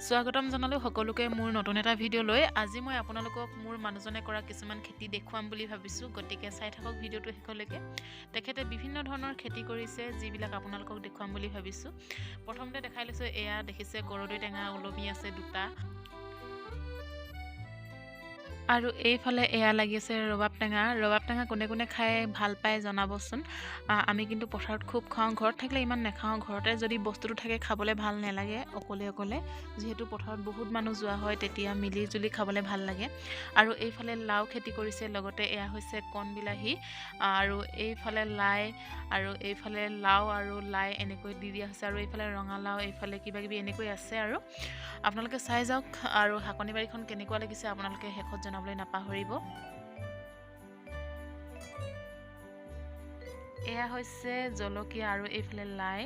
স্বাগতম জনালো সকলোকে মোৰ নতুন এটা ভিডিঅ' লৈ আজি মই আপোনালোকক মোৰ মানুহজনে কৰা কিছুমান খেতি দেখুৱাম বুলি ভাবিছোঁ গতিকে চাই থাকক ভিডিঅ'টো শেষলৈকে তেখেতে বিভিন্ন ধৰণৰ খেতি কৰিছে যিবিলাক আপোনালোকক দেখুৱাম বুলি ভাবিছোঁ প্ৰথমতে দেখাই লৈছোঁ এয়া দেখিছে কৰদৈ টেঙা ওলমি আছে দুটা আৰু এইফালে এয়া লাগি আছে ৰবাব টেঙা কোনে কোনে খাই ভাল পায় জনাবচোন আমি কিন্তু পথাৰত খুব খাওঁ ঘৰত থাকিলে ইমান নাখাওঁ ঘৰতে যদি বস্তুটো থাকে খাবলৈ ভাল নালাগে অকলে যিহেতু পথাৰত বহুত মানুহ যোৱা হয় তেতিয়া মিলি জুলি খাবলৈ ভাল লাগে আৰু এইফালে লাও খেতি কৰিছে লগতে এয়া হৈছে কণ বিলাহী আৰু এইফালে লাই আৰু এইফালে লাও আৰু লাই এনেকৈ দি দিয়া হৈছে আৰু এইফালে ৰঙালাও এইফালে কিবা কিবি এনেকৈ আছে আৰু আপোনালোকে চাই যাওক আৰু হাকনি বাৰীখন কেনেকুৱা লাগিছে আপোনালোকে শেষত জনাবলৈ নাপাহৰিব এয়া হৈছে জলকীয়া আৰু এইফালে লাই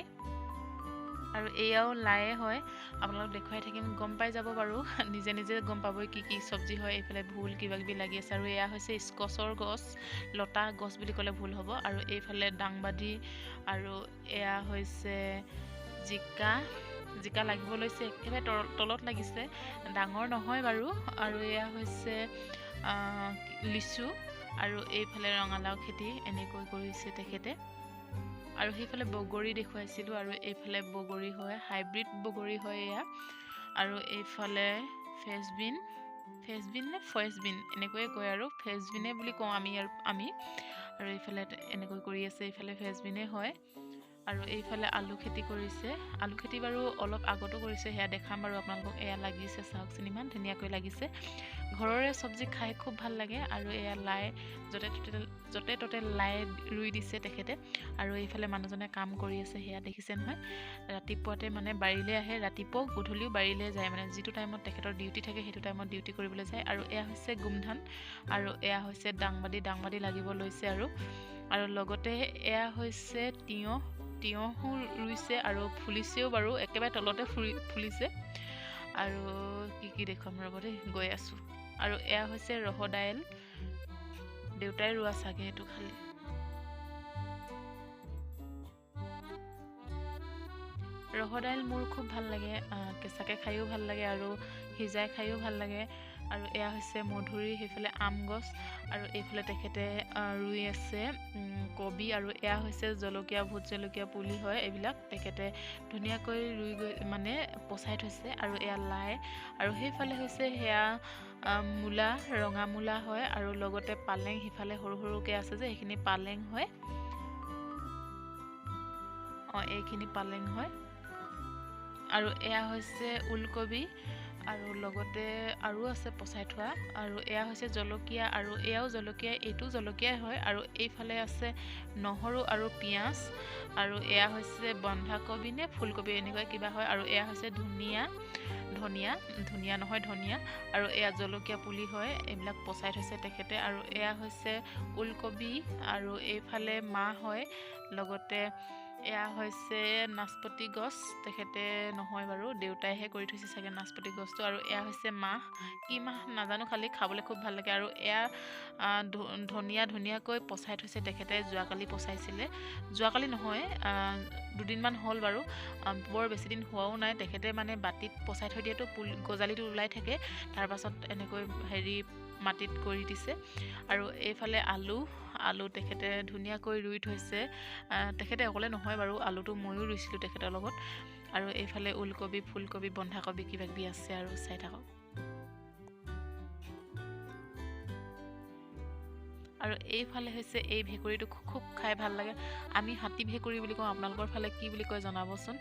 আৰু এয়াও লাইয়ে হয় আপোনালোক দেখুৱাই থাকিম গম পাই যাব বাৰু নিজে নিজে গম পাবই কি চব্জি হয় এইফালে ভুল কিবা কিবি লাগি আছে আৰু এয়া হৈছে স্কচৰ গছ লতা গছ বুলি ক'লে ভুল হ'ব আৰু এইফালে দাংবাদী আৰু এয়া হৈছে জিকা লাগিব লৈছে একেবাৰে তলত লাগিছে ডাঙৰ নহয় বাৰু আৰু এয়া হৈছে লিচু আৰু এইফালে ৰঙালাও খেতি এনেকৈ কৰিছে তেখেতে আৰু সেইফালে বগৰী দেখুৱাইছিলোঁ আৰু এইফালে বগৰী হয় হাইব্ৰিড বগৰী হয় এয়া আৰু এইফালে ফ্ৰেঞ্চবিন নে ফ্ৰেঞ্চবিন এনেকৈয়ে কয় আৰু ফ্ৰেঞ্চবিনে বুলি কওঁ আমি আৰু এইফালে এনেকৈ কৰি আছে এইফালে ফ্ৰেঞ্চবিনে হয় আৰু এইফালে আলু খেতি কৰিছে আলু খেতি বাৰু অলপ আগতো কৰিছে সেয়া দেখাম বাৰু আপোনালোকক এয়া লাগিছে চাওকচোন ইমান ধুনীয়াকৈ লাগিছে ঘৰৰে চব্জি খাই খুব ভাল লাগে আৰু এয়া লাই য'তে ত'তে লাই ৰুই দিছে তেখেতে আৰু এইফালে মানুহজনে কাম কৰি আছে সেয়া দেখিছে নহয় ৰাতিপুৱাতে মানে বাৰীলৈ আহে ৰাতিপুৱাও গধূলিও বাৰীলৈ যায় মানে যিটো টাইমত তেখেতৰ ডিউটি থাকে সেইটো টাইমত ডিউটি কৰিবলৈ যায় আৰু এয়া হৈছে গোমধান আৰু এয়া হৈছে দাংবাদী লাগিব লৈছে আৰু লগতে এয়া হৈছে তিয়ঁহো ৰুইছে আৰু ফুলিছেও বাৰু একেবাৰে তলতে ফুলিছে আৰু কি দেখুৱাম ৰ'ব দেই গৈ আছোঁ আৰু এয়া হৈছে ৰহৰ দাইল দেউতাই ৰোৱা চাগে এইটো খালি ৰহৰ দাইল মোৰ খুব ভাল লাগে কেঁচাকৈ খায়ো ভাল লাগে আৰু সিজাই খায়ো ভাল লাগে আৰু এয়া হৈছে মধুৰি সেইফালে আম গছ আৰু এইফালে তেখেতে ৰুই আছে কবি আৰু এয়া হৈছে ভোট জলকীয়া পুলি হয় এইবিলাক তেখেতে ধুনীয়াকৈ ৰুই গৈ মানে পচাই থৈছে আৰু এয়া লাই আৰু সেইফালে হৈছে সেয়া মূলা ৰঙা মূলা হয় আৰু লগতে পালেং সিফালে সৰুকৈ আছে যে সেইখিনি পালেং হয় এইখিনি পালেং হয় আৰু এয়া হৈছে ওলকবি আৰু লগতে আৰু আছে পচাই থোৱা আৰু এয়া হৈছে জলকীয়া আৰু এয়াও জলকীয়া এইটো জলকীয়াই হয় আৰু এইফালে আছে নহৰু আৰু পিঁয়াজ আৰু এয়া হৈছে বন্ধাকবি নে ফুলকবি এনেকুৱা কিবা হয় আৰু এয়া হৈছে ধনিয়া আৰু এয়া জলকীয়া পুলি হয় এইবিলাক পচাই থৈছে তেখেতে আৰু এয়া হৈছে ওলকবি আৰু এইফালে মাহ হয় লগতে এয়া হৈছে নাচপতি গছ তেখেতে নহয় বাৰু দেউতাইহে কৰি থৈছে চাগে নাচপতি গছটো আৰু এয়া হৈছে মাহ কি মাহ নাজানো খালি খাবলৈ খুব ভাল লাগে আৰু এয়া ধুনীয়াকৈ পচাই থৈছে তেখেতে যোৱাকালি নহয় দুদিনমান হ'ল বাৰু বৰ বেছিদিন হোৱাও নাই তেখেতে মানে বাতিত পচাই থৈ দিয়েতো গজালিটো ওলাই থাকে তাৰপাছত এনেকৈ মাটিত কৰি দিছে আৰু এইফালে আলু তেখেতে ধুনীয়াকৈ ৰুই থৈছে তেখেতে অকলে নহয় বাৰু আলুটো ময়ো ৰুইছিলোঁ তেখেতৰ লগত আৰু এইফালে ওলকবি ফুলকবি বন্ধাকবি কিবা কিবি আছে আৰু চাই থাকক আৰু এইফালে হৈছে এই ভেকুৰীটো খুব খাই ভাল লাগে আমি হাতী ভেকুৰী বুলি কওঁ আপোনালোকৰ ফালে কি বুলি কয় জনাবচোন